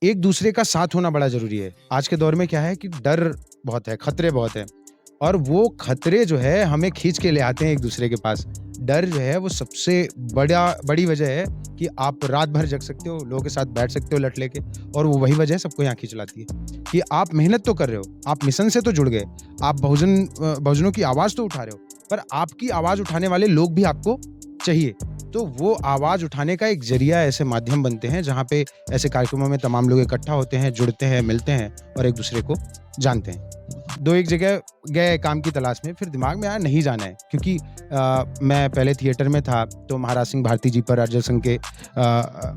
एक दूसरे का साथ होना बड़ा ज़रूरी है। आज के दौर में क्या है कि डर बहुत है, खतरे बहुत हैं और वो खतरे जो है हमें खींच के ले आते हैं एक दूसरे के पास। डर जो है वो सबसे बड़ी वजह है कि आप रात भर जग सकते हो, लोगों के साथ बैठ सकते हो लट लेके और वो वही वजह है सबको यहाँ खींच लाती है कि आप मेहनत तो कर रहे हो, आप मिशन से तो जुड़ गए, आप बहुजनों की आवाज़ तो उठा रहे हो, पर आपकी आवाज़ उठाने वाले लोग भी आपको चाहिए। तो वो आवाज़ उठाने का एक ज़रिया ऐसे माध्यम बनते हैं जहाँ पे ऐसे कार्यक्रमों में तमाम लोग इकट्ठा होते हैं, जुड़ते हैं, मिलते हैं और एक दूसरे को जानते हैं। 2 एक जगह गए काम की तलाश में, फिर दिमाग में आया नहीं जाना है क्योंकि मैं पहले थिएटर में था तो महाराज सिंह भारती जी पर, अरिजित सिंह के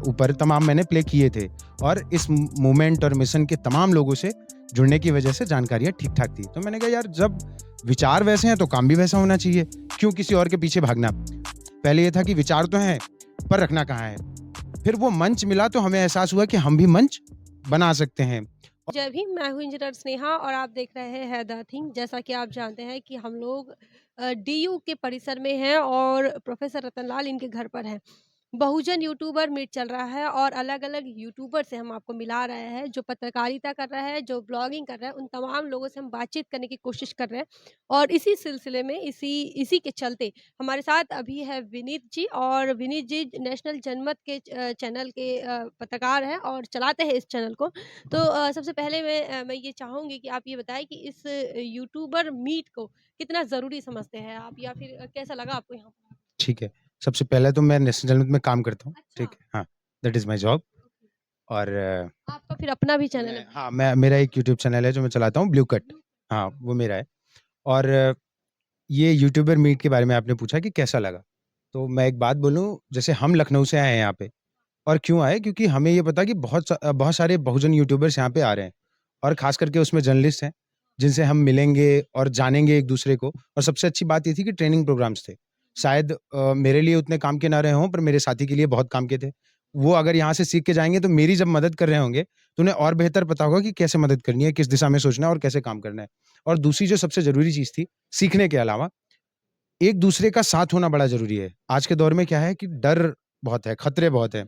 ऊपर तमाम मैंने प्ले किए थे और इस मूवमेंट और मिशन के तमाम लोगों से जुड़ने की वजह से जानकारियाँ ठीक-ठाक थी। तो मैंने कहा यार जब विचार वैसे हैं तो काम भी वैसा होना चाहिए, क्यों किसी और के पीछे भागना? पहले ये था कि विचार तो हैं, पर रखना कहाँ है? फिर वो मंच मिला तो हमें एहसास हुआ कि हम भी मंच बना सकते हैं। जय भीम, मैं हूँ इंजीनियर स्नेहा और आप देख रहे हैं हैदर थिंग। जैसा कि आप जानते हैं कि हम लोग डीयू के परिसर में हैं और प्रोफेसर रतनलाल इनके घर पर हैं। बहुजन यूट्यूबर मीट चल रहा है और अलग-अलग यूट्यूबर से हम आपको मिला रहे हैं, जो पत्रकारिता कर रहा है, जो ब्लॉगिंग कर रहा है, उन तमाम लोगों से हम बातचीत करने की कोशिश कर रहे हैं। और इसी सिलसिले में इसी के चलते हमारे साथ अभी है विनीत जी और विनीत जी नेशनल जनमत के चैनल के पत्रकार हैं और चलाते हैं इस चैनल को। तो सबसे पहले मैं ये चाहूँगी कि आप ये बताएँ कि इस यूट्यूबर मीट को कितना ज़रूरी समझते हैं आप या फिर कैसा लगा आपको यहाँ पर? ठीक है, सबसे पहले तो मैं नेशनल जनमत में काम करता हूँ, अच्छा, ठीक है? हाँ, that is my job okay. और आपका फिर अपना भी चैनल है? मैं मेरा एक यूट्यूब चैनल है जो मैं चलाता हूँ ब्लू कट। ब्लू हाँ, वो मेरा है और ये यूट्यूबर मीट के बारे में आपने पूछा कि कैसा लगा? तो मैं एक बात बोलूँ, जैसे हम लखनऊ से आए हैं यहाँ पे और क्यों आए? क्योंकि हमें ये पता है कि बहुत सारे बहुजन यूट्यूबर्स यहाँ पे आ रहे हैं और ख़ास करके उसमें जर्नलिस्ट हैं, जिनसे हम मिलेंगे और जानेंगे एक-दूसरे को और सबसे अच्छी बात ये थी कि ट्रेनिंग प्रोग्राम्स थे। शायद मेरे लिए उतने काम के ना रहे हों, पर मेरे साथी के लिए बहुत काम के थे। वो अगर यहाँ से सीख के जाएँगे तो मेरी जब मदद कर रहे होंगे, तो उन्हें और बेहतर पता होगा कि कैसे मदद करनी है, किस दिशा में सोचना है और कैसे काम करना है। और दूसरी जो सबसे ज़रूरी चीज़ थी, सीखने के अलावा एक दूसरे का साथ होना बड़ा ज़रूरी है। आज के दौर में क्या है कि डर बहुत है, खतरे बहुत हैं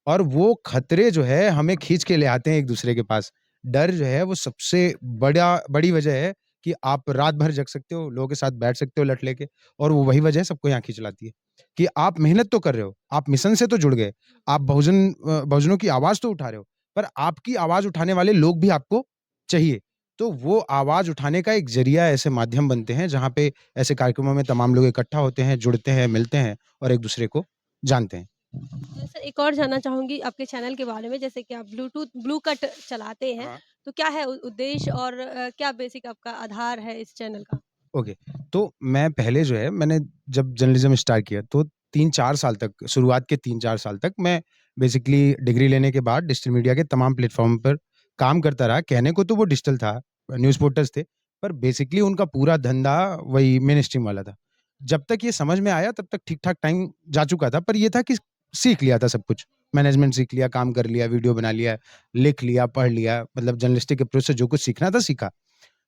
और वो खतरे जो है हमें खींच के ले आते हैं एक दूसरे के पास। डर जो है वो सबसे बड़ी वजह है कि आप रात भर जग सकते हो, लोगों के साथ बैठ सकते हो लट लेके और वो वही वजह है सबको यहाँ खींच लाती है कि आप मेहनत तो कर रहे हो, आप मिशन से तो जुड़ गए, आप बहुजनों की आवाज़ तो उठा रहे हो, पर आपकी आवाज़ उठाने वाले लोग भी आपको चाहिए। तो वो आवाज़ उठाने का एक ज़रिया ऐसे माध्यम बनते हैं जहाँ पे ऐसे कार्यक्रमों में तमाम लोग इकट्ठा होते हैं, जुड़ते हैं, मिलते हैं और एक दूसरे को जानते हैं। सर एक और जानना चाहूँगी आपके चैनल के बारे में जैसे कि आप ब्लू कट चलाते हैं, हाँ। तो क्या है उ उद्देश्य और क्या बेसिक आपका आधार है इस चैनल का? ओके, तो मैं पहले जो है मैंने जब जर्नलिज़्म स्टार्ट किया तो 3-4 साल तक शुरुआत के 3-4 साल तक मैं बेसिकली डिग्री लेने के बाद डिजिटल मीडिया के तमाम प्लेटफ़ॉर्म पर काम करता रहा। कहने को तो वो डिजिटल था, न्यूज़ पोर्टल्स थे, पर बेसिकली उनका पूरा धंधा वही मेन स्ट्रीम वाला था। जब तक ये समझ में आया तब तक ठीक-ठाक टाइम जा चुका था, पर ये था कि सीख लिया था सब कुछ। मैनेजमेंट सीख लिया, काम कर लिया, वीडियो बना लिया, लिख लिया, पढ़ लिया, मतलब जर्नलिस्टिक अप्रोच से जो कुछ सीखना था सीखा।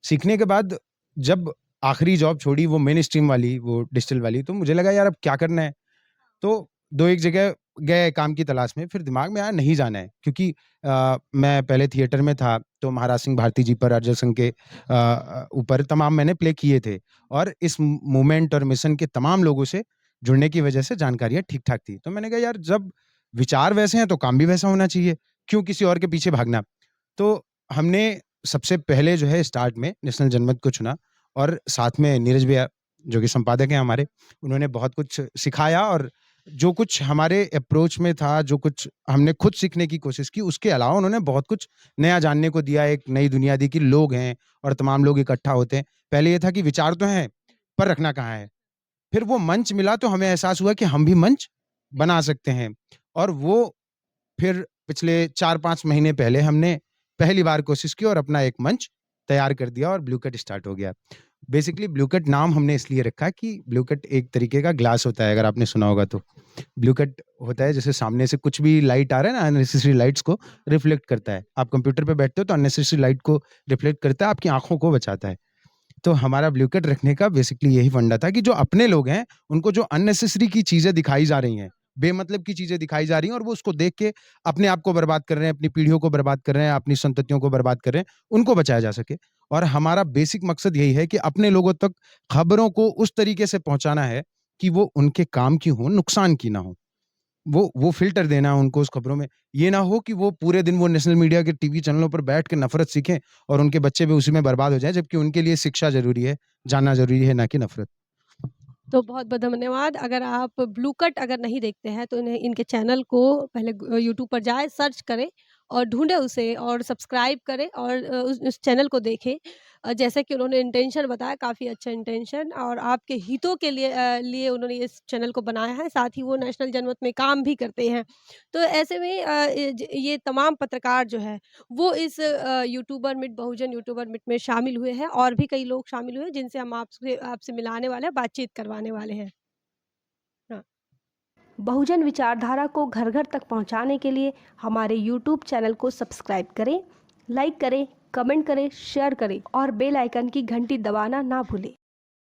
सीखने के बाद जब आखिरी जॉब छोड़ी वो मेन स्ट्रीम वाली, वो डिजिटल वाली, तो मुझे लगा यार अब क्या करना है? तो 2 एक जगह गए काम की तलाश में, फिर दिमाग में आया नहीं जाना है क्योंकि मैं पहले थिएटर में था तो महाराज सिंह भारती जी पर, अरिजित सिंह के ऊपर तमाम मैंने प्ले किए थे और इस मूवमेंट और मिशन के तमाम लोगों से जुड़ने की वजह से जानकारियाँ ठीक-ठाक थी। तो मैंने कहा यार जब विचार वैसे हैं तो काम भी वैसा होना चाहिए, क्यों किसी और के पीछे भागना? तो हमने सबसे पहले जो है स्टार्ट में नेशनल जनमत को चुना और साथ में नीरज भैया जो कि संपादक हैं हमारे, उन्होंने बहुत कुछ सिखाया और जो कुछ हमारे अप्रोच में था, जो कुछ हमने खुद सीखने की कोशिश की, उसके अलावा उन्होंने बहुत कुछ नया जानने को दिया, एक नई दुनिया दी कि लोग हैं और तमाम लोग इकट्ठा होते हैं। पहले ये था कि विचार तो हैं, पर रखना कहाँ है? फिर वो मंच मिला तो हमें एहसास हुआ कि हम भी मंच बना सकते हैं और वो फिर पिछले 4-5 महीने पहले हमने पहली बार कोशिश की और अपना एक मंच तैयार कर दिया और ब्लू कट स्टार्ट हो गया। बेसिकली ब्लू कट नाम हमने इसलिए रखा कि ब्लू कट एक तरीके का ग्लास होता है, अगर आपने सुना होगा तो। ब्लू कट होता है जैसे सामने से कुछ भी लाइट आ रहा है ना, अननेसेसरी लाइट्स को रिफ्लेक्ट करता है। आप कंप्यूटर पे बैठते हो तो अननेसेसरी लाइट को रिफ्लेक्ट करता है, आपकी आँखों को बचाता है। तो हमारा ब्लू कट रखने का बेसिकली यही फंडा था कि जो अपने लोग हैं, उनको जो अननेसेसरी की चीज़ें दिखाई जा रही हैं, बेमतलब की चीज़ें दिखाई जा रही हैं और वो उसको देख के अपने आप को बर्बाद कर रहे हैं, अपनी पीढ़ियों को बर्बाद कर रहे हैं, अपनी संततियों को बर्बाद कर रहे हैं, उनको बचाया जा सके। और हमारा बेसिक मकसद यही है कि अपने लोगों तक खबरों को उस तरीके से पहुँचाना है कि वो उनके काम की हों, नुकसान की ना हो। वो फ़िल्टर देना है उनको उस खबरों में। ये ना हो कि वो पूरे दिन वो नेशनल मीडिया के टीवी चैनलों पर बैठ के नफ़रत सीखें और उनके बच्चे भी उसी में बर्बाद हो जाएँ, जबकि उनके लिए शिक्षा ज़रूरी है, जानना ज़रूरी है, ना कि नफ़रत। तो बहुत-बहुत धन्यवाद। अगर आप ब्लू कट अगर नहीं देखते हैं तो इन्हें इनके चैनल को पहले यूट्यूब पर जाएँ, सर्च करें और ढूँढें उसे और सब्सक्राइब करें और उस चैनल को देखें। जैसे कि उन्होंने इंटेंशन बताया काफ़ी अच्छा इंटेंशन और आपके हितों के लिए उन्होंने इस चैनल को बनाया है, साथ ही वो नेशनल जनमत में काम भी करते हैं। तो ऐसे में ये तमाम पत्रकार जो है वो इस यूट्यूबर मीट बहुजन यूट्यूबर मीट में शामिल हुए हैं और भी कई लोग शामिल हुए हैं जिनसे हम आपसे आपसे मिलाने वाले हैं, बातचीत करवाने वाले हैं। हाँ। बहुजन विचारधारा को घर-घर तक पहुंचाने के लिए हमारे यूट्यूब चैनल को सब्सक्राइब करें, लाइक करें, कमेंट करें, शेयर करें और बेल आइकन की घंटी दबाना ना भूलें।